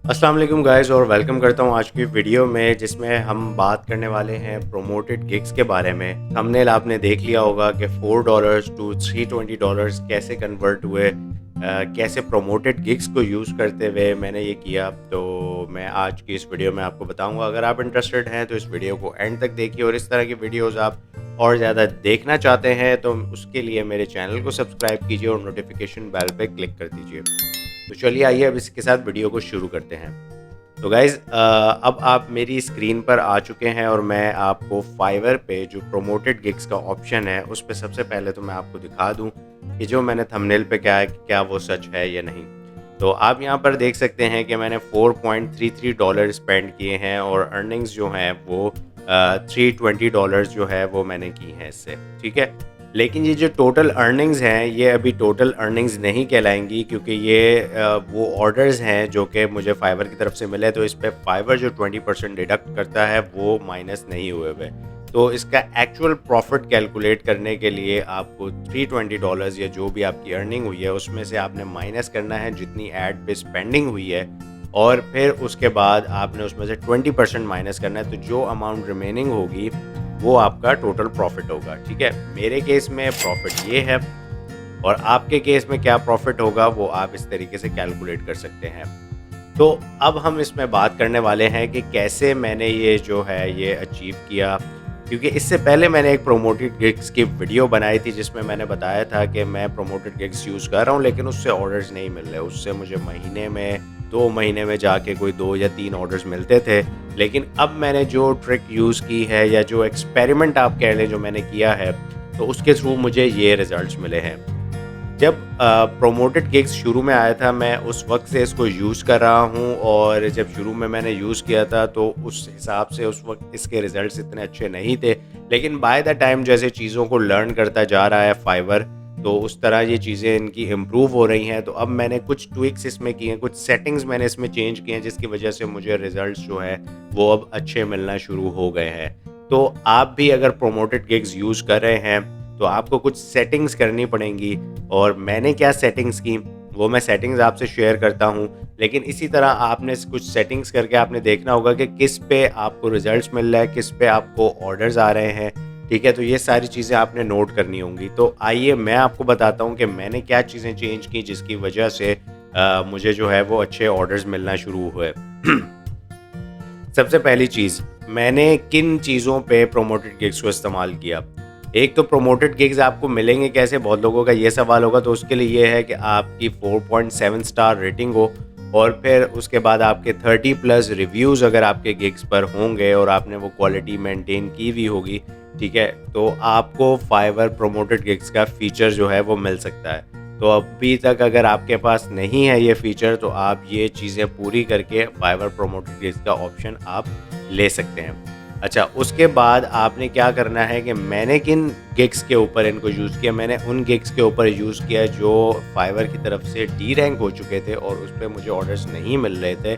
अस्सलाम वालेकुम गाइस और वेलकम करता हूँ आज की वीडियो में जिसमें हम बात करने वाले हैं प्रोमोटेड गिग्स के बारे में। थंबनेल आपने देख लिया होगा कि $4 टू $320 कैसे कन्वर्ट हुए, कैसे प्रोमोटेड गिग्स को यूज़ करते हुए मैंने ये किया। तो मैं आज की इस वीडियो में आपको बताऊंगा। अगर आप इंटरेस्टेड हैं तो इस वीडियो को एंड तक देखिए और इस तरह की वीडियोज़ आप और ज़्यादा देखना चाहते हैं तो उसके लिए मेरे चैनल को सब्सक्राइब कीजिए और नोटिफिकेशन बेल पे क्लिक कर दीजिए। तो चलिए आइए अब इसके साथ वीडियो को शुरू करते हैं। तो गाइज़ अब आप मेरी स्क्रीन पर आ चुके हैं और मैं आपको फाइवर पे जो प्रोमोटेड गिग्स का ऑप्शन है उस पे सबसे पहले तो मैं आपको दिखा दूं कि जो मैंने थंबनेल पे क्या है, क्या वो सच है या नहीं। तो आप यहाँ पर देख सकते हैं कि मैंने $4.33 स्पेंड किए हैं और अर्निंग्स जो हैं वो $320 जो है वो मैंने की हैं इससे, ठीक है। लेकिन ये जो टोटल अर्निंग्स हैं ये अभी टोटल अर्निंग्स नहीं कहलाएंगी क्योंकि ये वो ऑर्डर्स हैं जो कि मुझे फाइवर की तरफ से मिले। तो इस पे फाइवर जो 20% डिडक्ट करता है वो माइनस नहीं हुए हुए। तो इसका एक्चुअल प्रॉफिट कैलकुलेट करने के लिए आपको $320 या जो भी आपकी अर्निंग हुई है उसमें से आपने माइनस करना है जितनी ऐड पे स्पेंडिंग हुई है और फिर उसके बाद आपने उसमें से 20% माइनस करना है। तो जो अमाउंट रिमेनिंग होगी वो आपका टोटल प्रॉफिट होगा, ठीक है। मेरे केस में प्रॉफिट ये है और आपके केस में क्या प्रॉफिट होगा वो आप इस तरीके से कैलकुलेट कर सकते हैं। तो अब हम इसमें बात करने वाले हैं कि कैसे मैंने ये जो है ये अचीव किया, क्योंकि इससे पहले मैंने एक प्रोमोटेड गिग्स की वीडियो बनाई थी जिसमें मैंने बताया था कि मैं प्रोमोटेड गिग्स यूज़ कर रहा हूँ लेकिन उससे ऑर्डर्स नहीं मिल रहे। उससे मुझे महीने में 2 महीने में जाके कोई 2 या 3 ऑर्डर्स मिलते थे। लेकिन अब मैंने जो ट्रिक यूज़ की है या जो एक्सपेरिमेंट आप कह लें जो मैंने किया है तो उसके थ्रू मुझे ये रिज़ल्ट्स मिले हैं। जब प्रोमोटेड गिग्स शुरू में आया था मैं उस वक्त से इसको यूज़ कर रहा हूँ और जब शुरू में मैंने यूज़ किया था तो उस हिसाब से उस वक्त इसके रिज़ल्ट्स इतने अच्छे नहीं थे। लेकिन बाय द टाइम जैसे चीज़ों को लर्न करता जा रहा है फाइवर तो उस तरह ये चीज़ें इनकी इम्प्रूव हो रही हैं। तो अब मैंने कुछ ट्विक्स इसमें किए हैं, कुछ सेटिंग्स मैंने इसमें चेंज किए हैं जिसकी वजह से मुझे रिज़ल्ट्स जो है वो अब अच्छे मिलना शुरू हो गए हैं। तो आप भी अगर प्रोमोटेड गिग्स यूज़ कर रहे हैं तो आपको कुछ सेटिंग्स करनी पड़ेंगी और मैंने क्या सेटिंग्स की वो मैं सेटिंग्स आपसे शेयर करता हूँ। लेकिन इसी तरह आपने कुछ सेटिंग्स करके आपने देखना होगा कि किस पे आपको रिजल्ट्स मिल रहा है, किस पे आपको ऑर्डर्स आ रहे हैं, ठीक है। तो ये सारी चीज़ें आपने नोट करनी होंगी। तो आइए मैं आपको बताता हूँ कि मैंने क्या चीज़ें चेंज की जिसकी वजह से मुझे जो है वो अच्छे ऑर्डर्स मिलना शुरू हुए। सबसे पहली चीज़, मैंने किन चीज़ों पे प्रोमोटेड गिग्स को इस्तेमाल किया। एक तो प्रोमोटेड गिग्स आपको मिलेंगे कैसे, बहुत लोगों का ये सवाल होगा। तो उसके लिए ये है कि आपकी 4.7 स्टार रेटिंग हो और फिर उसके बाद आपके 30+ रिव्यूज़ अगर आपके गिग्स पर होंगे और आपने वो क्वालिटी मेंटेन की हुई होगी, ठीक है, तो आपको फाइवर प्रोमोटेड गिग्स का फ़ीचर जो है वो मिल सकता है। तो अभी तक अगर आपके पास नहीं है ये फ़ीचर तो आप ये चीज़ें पूरी करके फाइवर प्रोमोटेड गिग्स का ऑप्शन आप ले सकते हैं। अच्छा, उसके बाद आपने क्या करना है कि मैंने किन गिग्स के ऊपर इनको यूज़ किया, मैंने उन गिग्स के ऊपर यूज़ किया जो फाइवर की तरफ से डी रैंक हो चुके थे और उस पे मुझे ऑर्डर्स नहीं मिल रहे थे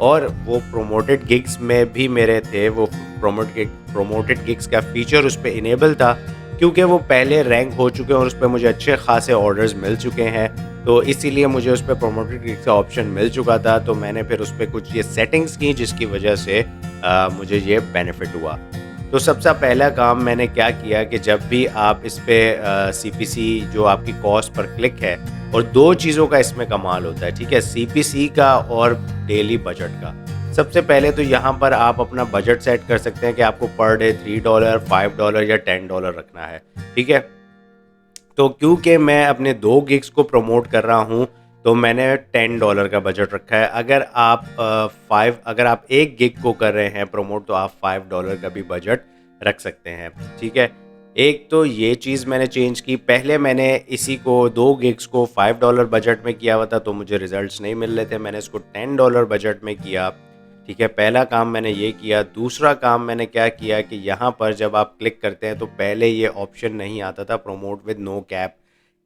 और वो प्रोमोटेड गिग्स में भी मेरे थे। वो प्रोमोटेड गिग्स का फ़ीचर उस पे इनेबल था क्योंकि वो पहले रैंक हो चुके हैं और उस पे मुझे अच्छे खासे ऑर्डर्स मिल चुके हैं। तो इसीलिए मुझे उस पे प्रोमोटेड गिग्स का ऑप्शन मिल चुका था। तो मैंने फिर उस पे कुछ ये सेटिंग्स की जिसकी वजह से मुझे ये बेनिफिट हुआ। तो सबसे पहला काम मैंने क्या किया कि जब भी आप इस पे सीपीसी जो आपकी कॉस्ट पर क्लिक है, और 2 चीज़ों का इसमें कमाल होता है, ठीक है, सीपीसी का और डेली बजट का। सबसे पहले तो यहाँ पर आप अपना बजट सेट कर सकते हैं कि आपको पर डे $3, $5 या $10 रखना है, ठीक है। तो क्योंकि मैं अपने 2 गिग्स को प्रमोट कर रहा हूँ तो मैंने $10 का बजट रखा है। अगर आप 1 गिग को कर रहे हैं प्रमोट तो आप $5 का भी बजट रख सकते हैं, ठीक है। एक तो ये चीज़ मैंने चेंज की। पहले मैंने इसी को 2 गिग्स को $5 बजट में किया हुआ था तो मुझे रिजल्ट्स नहीं मिल रहे थे। मैंने इसको $10 बजट में किया, ठीक है। पहला काम मैंने ये किया। दूसरा काम मैंने क्या किया कि यहाँ पर जब आप क्लिक करते हैं तो पहले ये ऑप्शन नहीं आता था promote with no cap.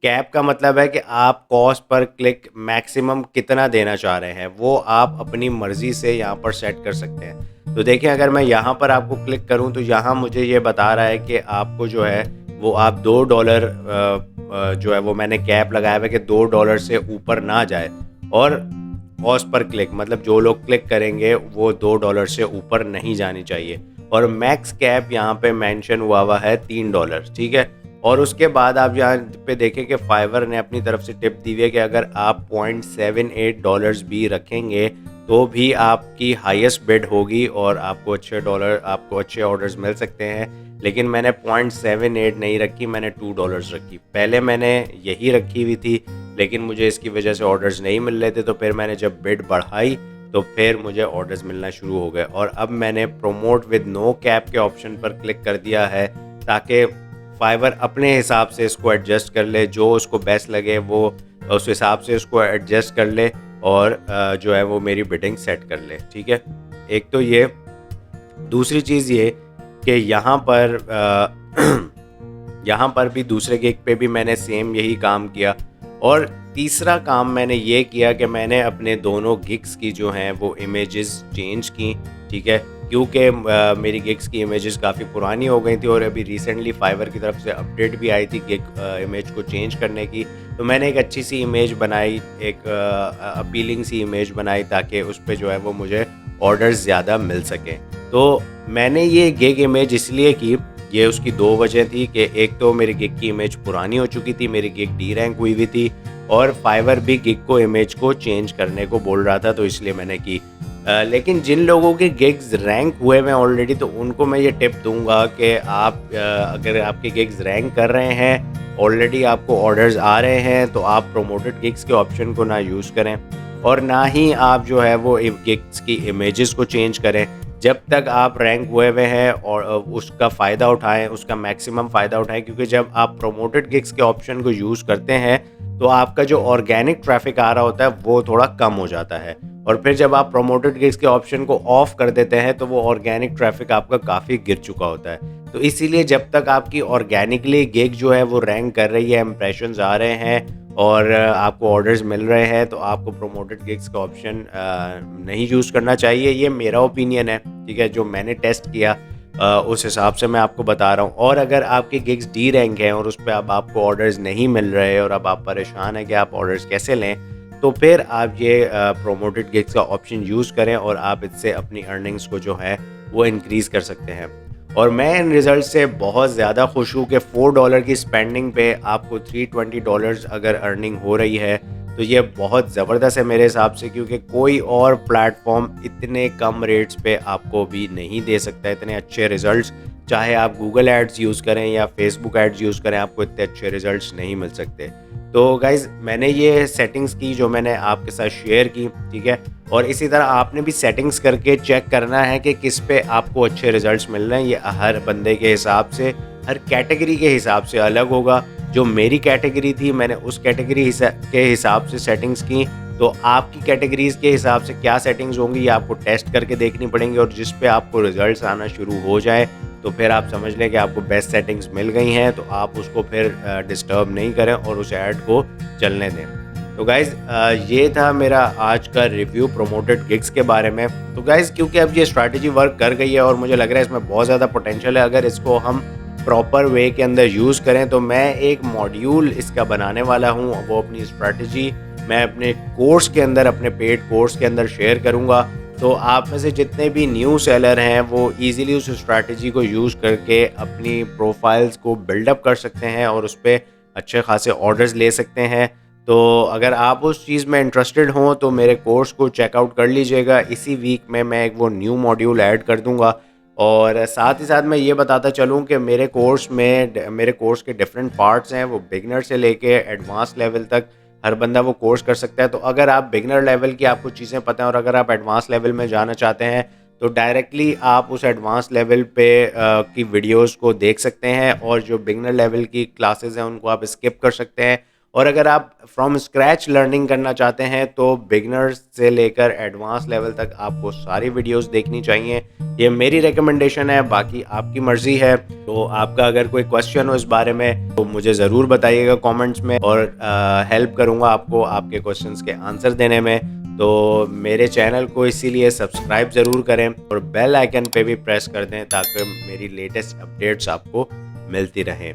Cap का मतलब है कि आप कॉस्ट पर क्लिक मैक्सिमम कितना देना चाह रहे हैं वो आप अपनी मर्ज़ी से यहाँ पर सेट कर सकते हैं। तो देखिए अगर मैं यहाँ पर आपको क्लिक करूँ तो यहाँ मुझे ये बता रहा है कि आपको जो है वो आप $2 जो है वो मैंने कैप लगाया हुआ है कि $2 से ऊपर ना जाए। और कॉस्ट पर क्लिक, मतलब जो लोग क्लिक करेंगे वो $2 से ऊपर नहीं जानी चाहिए। और मैक्स कैप यहाँ पे मेंशन हुआ है $3, ठीक है। और उसके बाद आप यहाँ पे देखें कि फाइवर ने अपनी तरफ से टिप दी हुई है कि अगर आप $0.78 भी रखेंगे तो भी आपकी हाईएस्ट बिड होगी और आपको अच्छे ऑर्डर्स मिल सकते हैं। लेकिन मैंने 0.78 नहीं रखी, मैंने $2 रखी। पहले मैंने यही रखी हुई थी, लेकिन मुझे इसकी वजह से ऑर्डर्स नहीं मिल रहे थे, तो फिर मैंने जब बिड बढ़ाई तो फिर मुझे ऑर्डर्स मिलना शुरू हो गए। और अब मैंने प्रमोट विद नो कैप के ऑप्शन पर क्लिक कर दिया है ताकि फाइवर अपने हिसाब से इसको एडजस्ट कर ले, जो उसको बेस्ट लगे वो उस हिसाब से उसको एडजस्ट कर ले और जो है वो मेरी बिडिंग सेट कर ले, ठीक है। एक तो ये, दूसरी चीज़ ये कि यहाँ पर यहाँ पर भी दूसरे गिग पे भी मैंने सेम यही काम किया। और तीसरा काम मैंने ये किया कि मैंने अपने दोनों गिग्स की जो हैं वो इमेजेस चेंज की, ठीक है, क्योंकि मेरी गिग्स की इमेजेस काफ़ी पुरानी हो गई थी और अभी रिसेंटली फाइवर की तरफ से अपडेट भी आई थी गिग इमेज को चेंज करने की। तो मैंने एक अच्छी सी इमेज बनाई, एक अपीलिंग सी इमेज बनाई ताकि उस पर जो है वो मुझे ऑर्डर्स ज़्यादा मिल सकें। तो मैंने ये गिग इमेज इसलिए की, ये उसकी दो वजह थी कि एक तो मेरी गिग की इमेज पुरानी हो चुकी थी, मेरी गिग डी रैंक हुई हुई थी और फाइवर भी गिग को इमेज को चेंज करने को बोल रहा था, तो इसलिए मैंने की। लेकिन जिन लोगों के गिग्स रैंक हुए हैं ऑलरेडी, तो उनको मैं ये टिप दूंगा कि आप अगर आपके गिग्स रैंक कर रहे हैं, ऑलरेडी आपको ऑर्डर्स आ रहे हैं, तो आप प्रोमोटेड गिग्स के ऑप्शन को ना यूज़ करें और ना ही आप जो है वो गिग्स की इमेजेस को चेंज करें। जब तक आप रैंक हुए हुए हैं और उसका फ़ायदा उठाएं, उसका मैक्सिमम फ़ायदा उठाएं, क्योंकि जब आप प्रोमोटेड गिग्स के ऑप्शन को यूज़ करते हैं तो आपका जो ऑर्गेनिक ट्रैफिक आ रहा होता है वो थोड़ा कम हो जाता है। और फिर जब आप प्रोमोटेड गिग्स के ऑप्शन को ऑफ कर देते हैं तो वो ऑर्गेनिक ट्रैफिक आपका काफ़ी गिर चुका होता है। तो इसीलिए जब तक आपकी ऑर्गेनिकली गिग जो है वो रैंक कर रही है, इंप्रेशंस आ रहे हैं और आपको ऑर्डर्स मिल रहे हैं, तो आपको प्रोमोटेड गिग्स का ऑप्शन नहीं यूज़ करना चाहिए। ये मेरा ओपिनियन है, ठीक है, जो मैंने टेस्ट किया उस हिसाब से मैं आपको बता रहा हूँ। और अगर आपके गिग्स डी रैंक हैं और उस पर अब आपको ऑर्डर्स नहीं मिल रहे और अब आप परेशान हैं कि आप ऑर्डर्स कैसे लें, तो फिर आप ये प्रोमोटेड गिग्स का ऑप्शन यूज़ करें और आप इससे अपनी अर्निंग्स को जो है वो इंक्रीज़ कर सकते हैं। और मैं इन रिज़ल्ट से बहुत ज़्यादा खुश हूँ कि $4 की स्पेंडिंग पे आपको $320 अगर अर्निंग हो रही है, तो ये बहुत ज़बरदस्त है मेरे हिसाब से, क्योंकि कोई और प्लेटफॉर्म इतने कम रेट्स पे आपको भी नहीं दे सकता इतने अच्छे रिज़ल्ट्स। चाहे आप गूगल एड्स यूज़ करें या फेसबुक एड्स यूज़ करें, आपको इतने अच्छे रिज़ल्ट्स नहीं मिल सकते। तो गाइज़, मैंने ये सेटिंग्स की जो मैंने आपके साथ शेयर की, ठीक है, और इसी तरह आपने भी सेटिंग्स करके चेक करना है कि किस पे आपको अच्छे रिज़ल्ट्स मिल रहे हैं। ये हर बंदे के हिसाब से, हर कैटेगरी के हिसाब से अलग होगा। जो मेरी कैटेगरी थी, मैंने उस कैटेगरी के हिसाब से सेटिंग्स की, तो आपकी कैटेगरीज़ के हिसाब से क्या सेटिंग्स होंगी ये आपको टेस्ट करके देखनी पड़ेंगी। और जिस पे आपको रिजल्ट्स आना शुरू हो जाए तो फिर आप समझ लें कि आपको बेस्ट सेटिंग्स मिल गई हैं, तो आप उसको फिर डिस्टर्ब नहीं करें और उस ऐड को चलने दें। तो गाइज़, ये था मेरा आज का रिव्यू प्रोमोटेड गिग्स के बारे में। तो गाइज़, क्योंकि अब ये स्ट्रैटेजी वर्क कर गई है और मुझे लग रहा है इसमें बहुत ज़्यादा पोटेंशियल है, अगर इसको हम प्रॉपर वे के अंदर यूज़ करें, तो मैं एक मॉड्यूल इसका बनाने वाला हूँ। वो अपनी स्ट्रैटेजी मैं अपने कोर्स के अंदर, अपने पेड कोर्स के अंदर शेयर करूँगा। तो आप में से जितने भी न्यू सेलर हैं वो इजीली उस स्ट्रैटेजी को यूज़ करके अपनी प्रोफाइल्स को बिल्डअप कर सकते हैं और उस पर अच्छे खासे ऑर्डर्स ले सकते हैं। तो अगर आप उस चीज़ में इंटरेस्टेड हों तो मेरे कोर्स को चेकआउट कर लीजिएगा। इसी वीक में मैं एक वो न्यू मॉड्यूल ऐड कर दूंगा। और साथ ही साथ मैं ये बताता चलूँ कि मेरे कोर्स के डिफरेंट पार्ट्स हैं, वो बिगनर से लेके एडवांस लेवल तक हर बंदा वो कोर्स कर सकता है। तो अगर आप बिगनर लेवल की आपको चीज़ें पता हैं और अगर आप एडवांस लेवल में जाना चाहते हैं, तो डायरेक्टली आप उस एडवांस लेवल पे की वीडियोस को देख सकते हैं और जो बिगनर लेवल की क्लासेस हैं उनको आप स्किप कर सकते हैं। और अगर आप फ्रॉम स्क्रैच लर्निंग करना चाहते हैं तो बिगनर से लेकर एडवांस लेवल तक आपको सारी वीडियोस देखनी चाहिए। ये मेरी रिकमेंडेशन है, बाकी आपकी मर्ज़ी है। तो आपका अगर कोई क्वेश्चन हो इस बारे में तो मुझे ज़रूर बताइएगा कमेंट्स में, और हेल्प करूँगा आपको आपके क्वेश्चंस के आंसर देने में। तो मेरे चैनल को इसीलिए सब्सक्राइब ज़रूर करें और बेल आइकन पे भी प्रेस कर दें ताकि मेरी लेटेस्ट अपडेट्स आपको मिलती रहें।